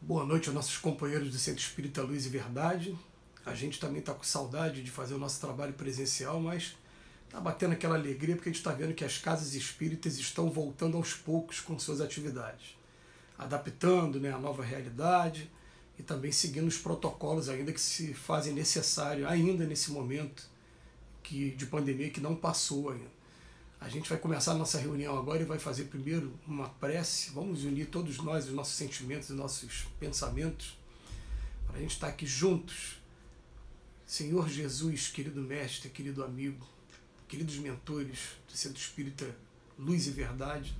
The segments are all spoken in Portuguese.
Boa noite aos nossos companheiros do Centro Espírita Luz e Verdade. A gente também está com saudade de fazer o nosso trabalho presencial, mas está batendo aquela alegria porque a gente está vendo que as casas espíritas estão voltando aos poucos com suas atividades, adaptando, né, a nova realidade e também seguindo os protocolos ainda que se fazem necessário ainda nesse momento de pandemia que não passou ainda. A gente vai começar a nossa reunião agora e vai fazer primeiro uma prece. Vamos unir todos nós, os nossos sentimentos, os nossos pensamentos, para a gente estar aqui juntos. Senhor Jesus, querido mestre, querido amigo, queridos mentores do Centro Espírita Luz e Verdade,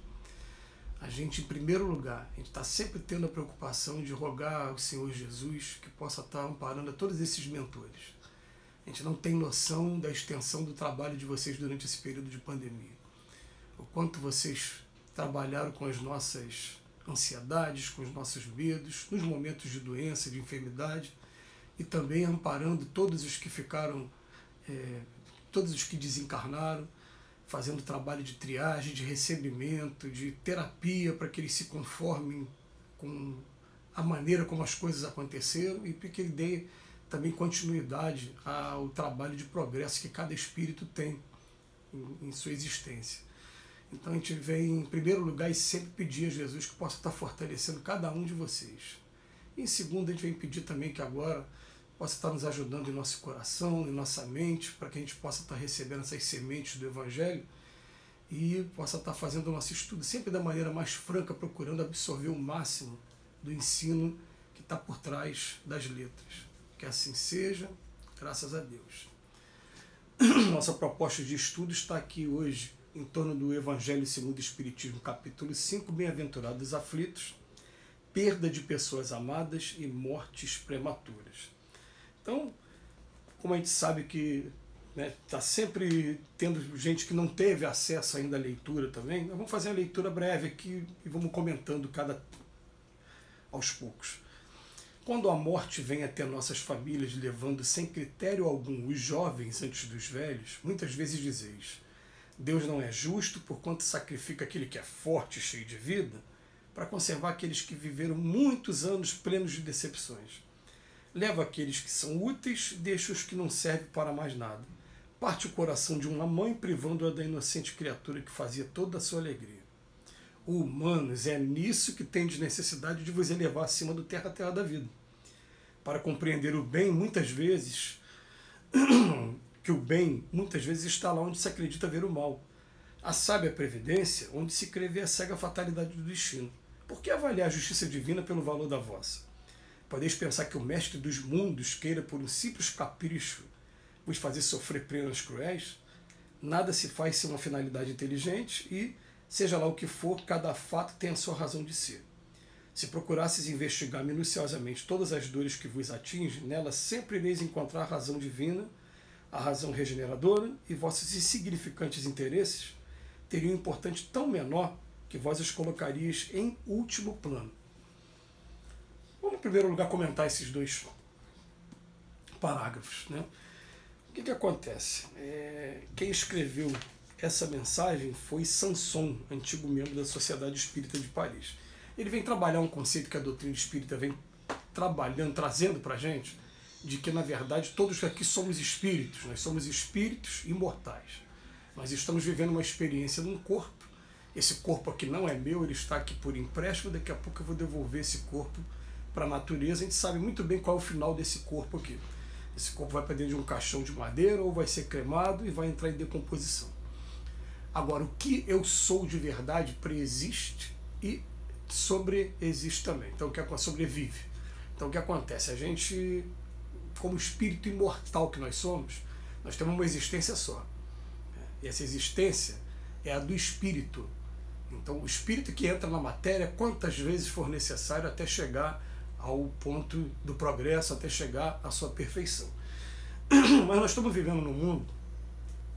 a gente, em primeiro lugar, a gente está sempre tendo a preocupação de rogar ao Senhor Jesus que possa estar amparando a todos esses mentores. A gente não tem noção da extensão do trabalho de vocês durante esse período de pandemia. O quanto vocês trabalharam com as nossas ansiedades, com os nossos medos, nos momentos de doença, de enfermidade, e também amparando todos os que ficaram, todos os que desencarnaram, fazendo trabalho de triagem, de recebimento, de terapia, para que eles se conformem com a maneira como as coisas aconteceram e para que ele dê também continuidade ao trabalho de progresso que cada espírito tem em sua existência. Então a gente vem, em primeiro lugar, e sempre pedir a Jesus que possa estar fortalecendo cada um de vocês. E em segundo, a gente vem pedir também que agora possa estar nos ajudando em nosso coração, em nossa mente, para que a gente possa estar recebendo essas sementes do Evangelho e possa estar fazendo o nosso estudo sempre da maneira mais franca, procurando absorver o máximo do ensino que está por trás das letras. Que assim seja, graças a Deus. Nossa proposta de estudo está aqui hoje em torno do Evangelho segundo o Espiritismo, capítulo 5, Bem-aventurados os aflitos, perda de pessoas amadas e mortes prematuras. Então, como a gente sabe que está sempre tendo gente que não teve acesso ainda à leitura também, nós vamos fazer uma leitura breve aqui e vamos comentando aos poucos. Quando a morte vem até nossas famílias, levando sem critério algum os jovens antes dos velhos, muitas vezes dizeis: Deus não é justo, porquanto sacrifica aquele que é forte e cheio de vida, para conservar aqueles que viveram muitos anos plenos de decepções. Leva aqueles que são úteis, deixa os que não servem para mais nada. Parte o coração de uma mãe, privando-a da inocente criatura que fazia toda a sua alegria. Humanos, é nisso que tendes necessidade de vos elevar acima do terra da vida. Para compreender o bem, muitas vezes, que o bem muitas vezes está lá onde se acredita ver o mal. A sábia previdência, onde se crê ver a cega fatalidade do destino. Por que avaliar a justiça divina pelo valor da vossa? Podeis pensar que o mestre dos mundos queira, por um simples capricho, vos fazer sofrer penas cruéis? Nada se faz sem uma finalidade inteligente e, seja lá o que for, cada fato tem a sua razão de ser. Se procurasses investigar minuciosamente todas as dores que vos atingem, nelas sempre ireis encontrar a razão divina, a razão regeneradora, e vossos insignificantes interesses teriam um importante tão menor que vós os colocarias em último plano. Vamos, em primeiro lugar, comentar esses dois parágrafos, né? O que acontece? Quem escreveu essa mensagem foi Sanson, antigo membro da Sociedade Espírita de Paris. Ele vem trabalhar um conceito que a doutrina espírita vem trabalhando, trazendo para a gente, de que, na verdade, todos aqui somos espíritos, nós somos espíritos imortais. Nós estamos vivendo uma experiência num corpo. Esse corpo aqui não é meu, ele está aqui por empréstimo, daqui a pouco eu vou devolver esse corpo para a natureza. A gente sabe muito bem qual é o final desse corpo aqui. Esse corpo vai para dentro de um caixão de madeira ou vai ser cremado e vai entrar em decomposição. Agora, o que eu sou de verdade preexiste e sobreexiste também. Então, o que sobrevive. Então, o que acontece? A gente, como espírito imortal que nós somos, nós temos uma existência só. E essa existência é a do espírito. Então, o espírito que entra na matéria quantas vezes for necessário até chegar ao ponto do progresso, até chegar à sua perfeição. Mas nós estamos vivendo num mundo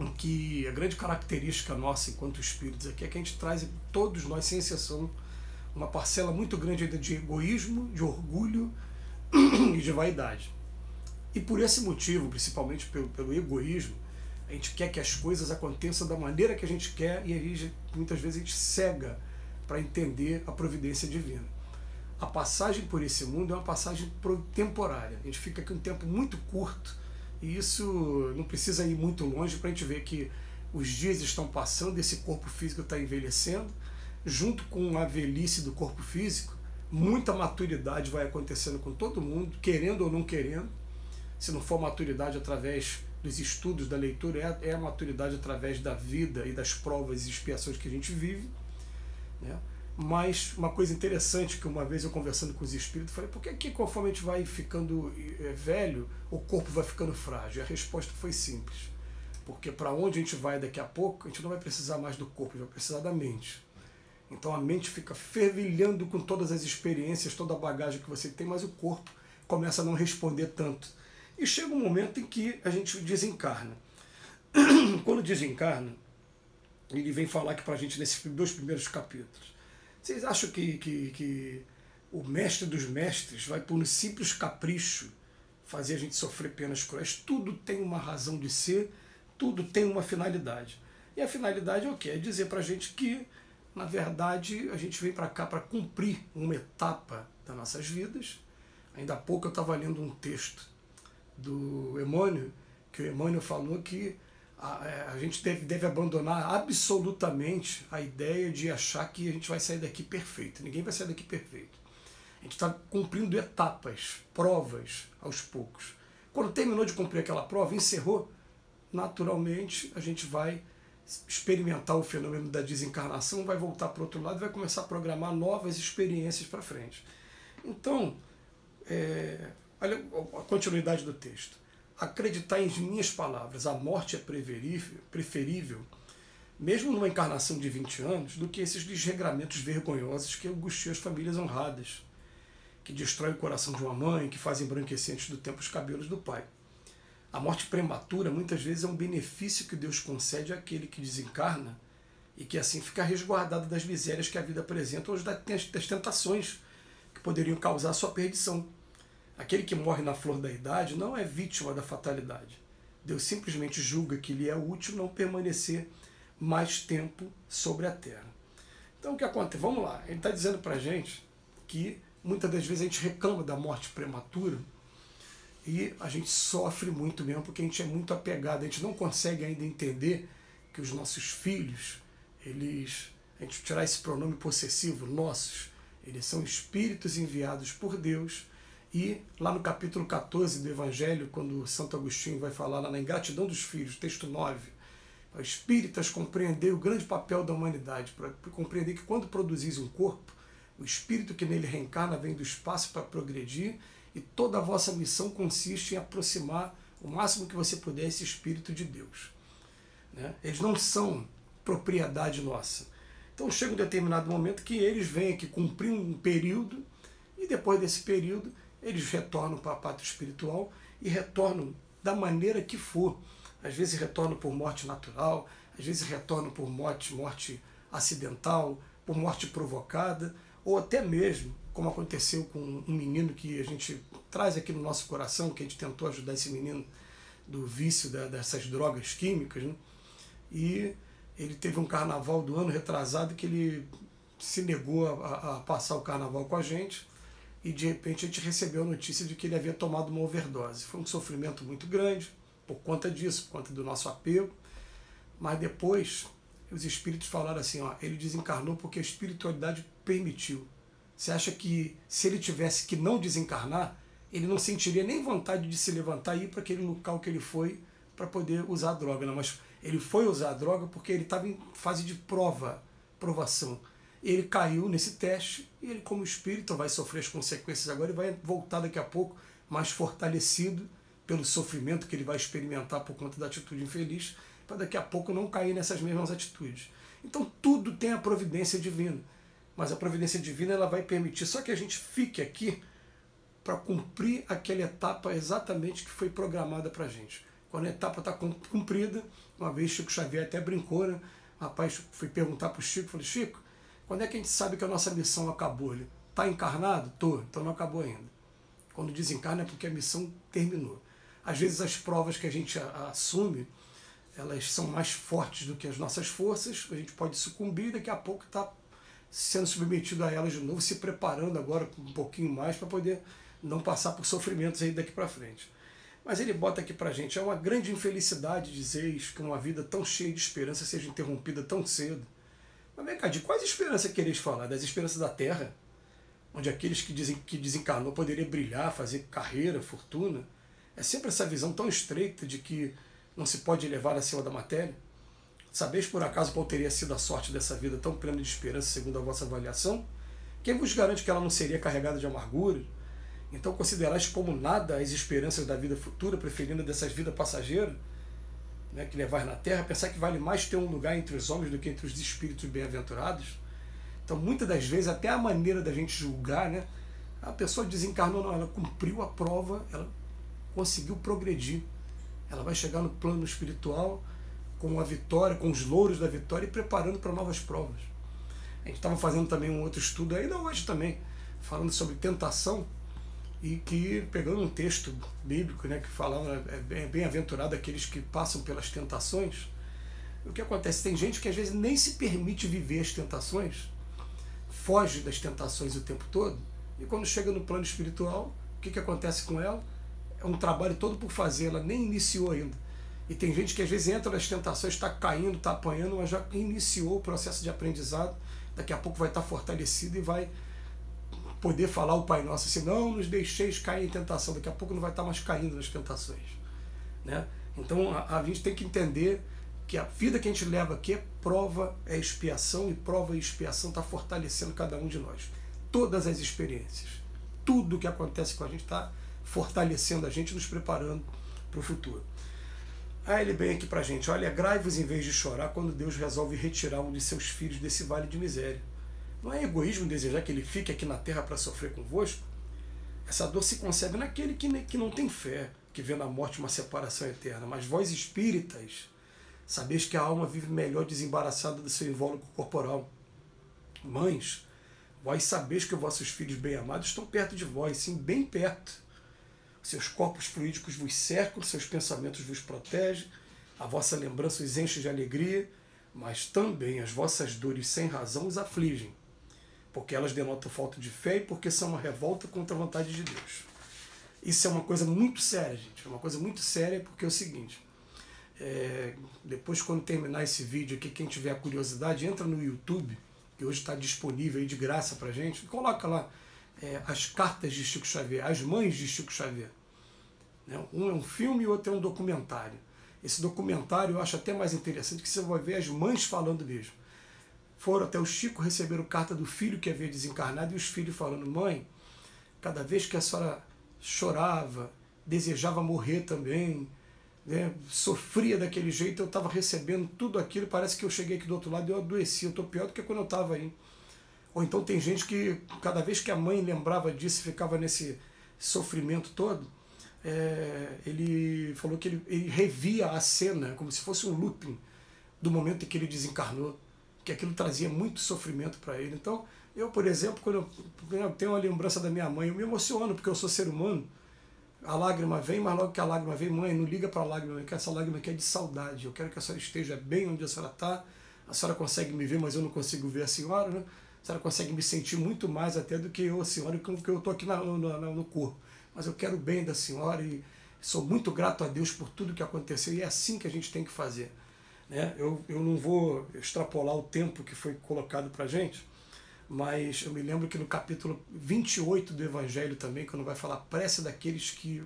em que a grande característica nossa enquanto espíritos aqui é que a gente traz, todos nós, sem exceção, uma parcela muito grande ainda de egoísmo, de orgulho e de vaidade. E por esse motivo, principalmente pelo egoísmo, a gente quer que as coisas aconteçam da maneira que a gente quer e aí, muitas vezes a gente cega para entender a providência divina. a passagem por esse mundo é uma passagem temporária. A gente fica aqui um tempo muito curto e isso não precisa ir muito longe para a gente ver que os dias estão passando, esse corpo físico está envelhecendo, junto com a velhice do corpo físico, muita maturidade vai acontecendo com todo mundo, querendo ou não querendo. Se não for maturidade através dos estudos, da leitura, é a maturidade através da vida e das provas e expiações que a gente vive, né? Mas uma coisa interessante que uma vez eu conversando com os espíritos, falei, por que conforme a gente vai ficando velho, o corpo vai ficando frágil? E a resposta foi simples. Porque para onde a gente vai daqui a pouco, a gente não vai precisar mais do corpo, a gente vai precisar da mente. Então a mente fica fervilhando com todas as experiências, toda a bagagem que você tem, mas o corpo começa a não responder tanto. E chega um momento em que a gente desencarna. Quando desencarna, ele vem falar aqui para a gente nesses 2 primeiros capítulos. Vocês acham que o mestre dos mestres vai por um simples capricho fazer a gente sofrer penas cruéis? Tudo tem uma razão de ser, tudo tem uma finalidade. E a finalidade é o quê? É dizer para a gente que, na verdade, a gente vem para cá para cumprir uma etapa das nossas vidas. Ainda há pouco eu estava lendo um texto do Emmanuel, que o Emmanuel falou que a gente deve abandonar absolutamente a ideia de achar que a gente vai sair daqui perfeito. Ninguém vai sair daqui perfeito. A gente está cumprindo etapas, provas aos poucos. Quando terminou de cumprir aquela prova, encerrou, naturalmente a gente vai experimentar o fenômeno da desencarnação, vai voltar para o outro lado e vai começar a programar novas experiências para frente. Então, olha a continuidade do texto. Acreditar em minhas palavras, a morte é preferível, mesmo numa encarnação de 20 anos, do que esses desregramentos vergonhosos que angustiam as famílias honradas, que destroem o coração de uma mãe, que fazem embranquecer antes do tempo os cabelos do pai. A morte prematura, muitas vezes, é um benefício que Deus concede àquele que desencarna e que assim fica resguardado das misérias que a vida apresenta ou das tentações que poderiam causar a sua perdição. Aquele que morre na flor da idade não é vítima da fatalidade. Deus simplesmente julga que lhe é útil não permanecer mais tempo sobre a terra. Então o que acontece? Vamos lá, ele está dizendo para a gente que muitas das vezes a gente reclama da morte prematura e a gente sofre muito mesmo porque a gente é muito apegado, a gente não consegue ainda entender que os nossos filhos, a gente tirar esse pronome possessivo, nossos, eles são espíritos enviados por Deus. E lá no capítulo 14 do Evangelho, quando Santo Agostinho vai falar lá na Ingratidão dos Filhos, texto 9, para espíritas compreender o grande papel da humanidade, para compreender que quando produzis um corpo, o espírito que nele reencarna vem do espaço para progredir e toda a vossa missão consiste em aproximar o máximo que você puder esse espírito de Deus. Né? Eles não são propriedade nossa. Então chega um determinado momento que eles vêm aqui cumprir um período e depois desse período eles retornam para a pátria espiritual e retornam da maneira que for. Às vezes retornam por morte natural, às vezes retornam por morte acidental, por morte provocada, ou até mesmo, como aconteceu com um menino que a gente traz aqui no nosso coração, que a gente tentou ajudar esse menino do vício dessas drogas químicas, né? E ele teve um carnaval do ano retrasado que ele se negou a passar o carnaval com a gente, e de repente a gente recebeu a notícia de que ele havia tomado uma overdose. Foi um sofrimento muito grande por conta disso, por conta do nosso apego, mas depois os espíritos falaram assim, ó, ele desencarnou porque a espiritualidade permitiu. Você acha que se ele tivesse que não desencarnar, ele não sentiria nem vontade de se levantar e ir para aquele local que ele foi para poder usar a droga, não, mas ele foi usar a droga porque ele estava em fase de provação. Ele caiu nesse teste e ele, como espírito, vai sofrer as consequências agora e vai voltar daqui a pouco mais fortalecido pelo sofrimento que ele vai experimentar por conta da atitude infeliz, para daqui a pouco não cair nessas mesmas atitudes. Então tudo tem a providência divina, mas a providência divina ela vai permitir só que a gente fique aqui para cumprir aquela etapa exatamente que foi programada para a gente. Quando a etapa está cumprida, uma vez Chico Xavier até brincou, né? O rapaz foi perguntar para o Chico, falei, Chico, quando é que a gente sabe que a nossa missão acabou? Ele está encarnado? Tô, então não acabou ainda. Quando desencarna é porque a missão terminou. Às vezes as provas que a gente assume, elas são mais fortes do que as nossas forças, a gente pode sucumbir e daqui a pouco está sendo submetido a elas de novo, se preparando agora um pouquinho mais para poder não passar por sofrimentos aí daqui para frente. Mas ele bota aqui para a gente, é uma grande infelicidade dizeis que uma vida tão cheia de esperança seja interrompida tão cedo. Mas vem cá, de quais esperanças quereis falar? Das esperanças da terra? Onde aqueles que dizem que desencarnou poderia brilhar, fazer carreira, fortuna? É sempre essa visão tão estreita de que não se pode elevar acima da matéria? Sabeis por acaso qual teria sido a sorte dessa vida tão plena de esperança segundo a vossa avaliação? Quem vos garante que ela não seria carregada de amargura? Então considerais como nada as esperanças da vida futura, preferindo dessas vidas passageiras, né, que levais na terra, pensar que vale mais ter um lugar entre os homens do que entre os espíritos bem-aventurados? Então muitas das vezes até a maneira da gente julgar, né, a pessoa desencarnou, não, ela cumpriu a prova, ela conseguiu progredir, ela vai chegar no plano espiritual com a vitória, com os louros da vitória e preparando para novas provas. A gente estava fazendo também um outro estudo, ainda hoje também, falando sobre tentação, e que, pegando um texto bíblico, né, que falava, bem-aventurado aqueles que passam pelas tentações, o que acontece? Tem gente que às vezes nem se permite viver as tentações, foge das tentações o tempo todo, e quando chega no plano espiritual, o que acontece com ela? É um trabalho todo por fazer, ela nem iniciou ainda. E tem gente que às vezes entra nas tentações, está caindo, está apanhando, mas já iniciou o processo de aprendizado, daqui a pouco vai estar fortalecido e vai poder falar o Pai Nosso assim, não nos deixeis cair em tentação, daqui a pouco não vai estar mais caindo nas tentações, né? Então a gente tem que entender que a vida que a gente leva aqui é prova, é expiação, e prova e expiação está fortalecendo cada um de nós. Todas as experiências, tudo que acontece com a gente está fortalecendo a gente, nos preparando para o futuro. Aí ele vem aqui para a gente, olha, alegrai-vos em vez de chorar quando Deus resolve retirar um de seus filhos desse vale de miséria. Não é egoísmo desejar que ele fique aqui na terra para sofrer convosco? Essa dor se concebe naquele que não tem fé, que vê na morte uma separação eterna. Mas vós espíritas, sabeis que a alma vive melhor desembaraçada do seu invólucro corporal. Mães, vós sabeis que os vossos filhos bem-amados estão perto de vós, sim, bem perto. Seus corpos fluídicos vos cercam, seus pensamentos vos protegem, a vossa lembrança os enche de alegria, mas também as vossas dores sem razão os afligem, porque elas denotam falta de fé e porque são uma revolta contra a vontade de Deus. Isso é uma coisa muito séria, gente, é uma coisa muito séria, porque é o seguinte, depois quando terminar esse vídeo aqui, quem tiver a curiosidade, entra no YouTube, que hoje está disponível aí de graça pra gente, coloca lá as cartas de Chico Xavier, as mães de Chico Xavier. Um é um filme e o outro é um documentário. Esse documentário eu acho até mais interessante, que você vai ver as mães falando mesmo. Foram até o Chico, receberam carta do filho que havia desencarnado, e os filhos falando, mãe, cada vez que a senhora chorava, desejava morrer também, né, sofria daquele jeito, eu estava recebendo tudo aquilo, parece que eu cheguei aqui do outro lado e eu adoeci, eu estou pior do que quando eu estava aí. Ou então tem gente que, cada vez que a mãe lembrava disso, ficava nesse sofrimento todo, ele falou que ele revia a cena, como se fosse um looping, do momento em que ele desencarnou, que aquilo trazia muito sofrimento para ele. Então, eu, por exemplo, quando eu tenho uma lembrança da minha mãe, eu me emociono, porque eu sou ser humano, a lágrima vem, mas logo que a lágrima vem, mãe, não liga para a lágrima, que essa lágrima aqui é de saudade, eu quero que a senhora esteja bem onde a senhora está, a senhora consegue me ver, mas eu não consigo ver a senhora, né? A senhora consegue me sentir muito mais até do que eu, a senhora, porque eu estou aqui no corpo. Mas eu quero o bem da senhora e sou muito grato a Deus por tudo que aconteceu, e é assim que a gente tem que fazer, né? Eu não vou extrapolar o tempo que foi colocado para a gente, mas eu me lembro que no capítulo 28 do Evangelho também, quando vai falar prece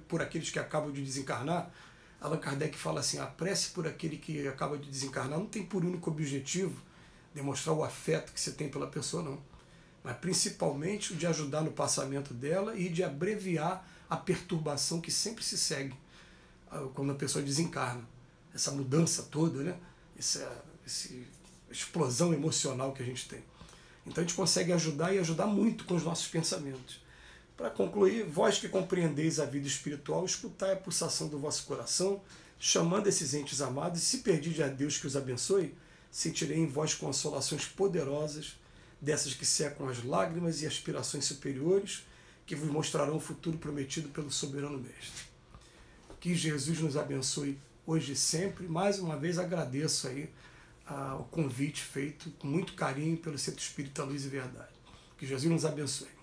por aqueles que acabam de desencarnar, Allan Kardec fala assim, a prece por aquele que acaba de desencarnar não tem por único objetivo demonstrar o afeto que você tem pela pessoa, não. Mas principalmente o de ajudar no passamento dela e de abreviar a perturbação que sempre se segue quando a pessoa desencarna. Essa mudança toda, né? Essa explosão emocional que a gente tem. Então a gente consegue ajudar e ajudar muito com os nossos pensamentos. Para concluir, vós que compreendeis a vida espiritual, escutai a pulsação do vosso coração, chamando esses entes amados, e se perdide a Deus que os abençoe, sentirei em vós consolações poderosas, dessas que secam as lágrimas e aspirações superiores, que vos mostrarão o futuro prometido pelo soberano Mestre. Que Jesus nos abençoe hoje e sempre. Mais uma vez agradeço aí ao convite feito com muito carinho pelo Centro Espírita Luz e Verdade. Que Jesus nos abençoe.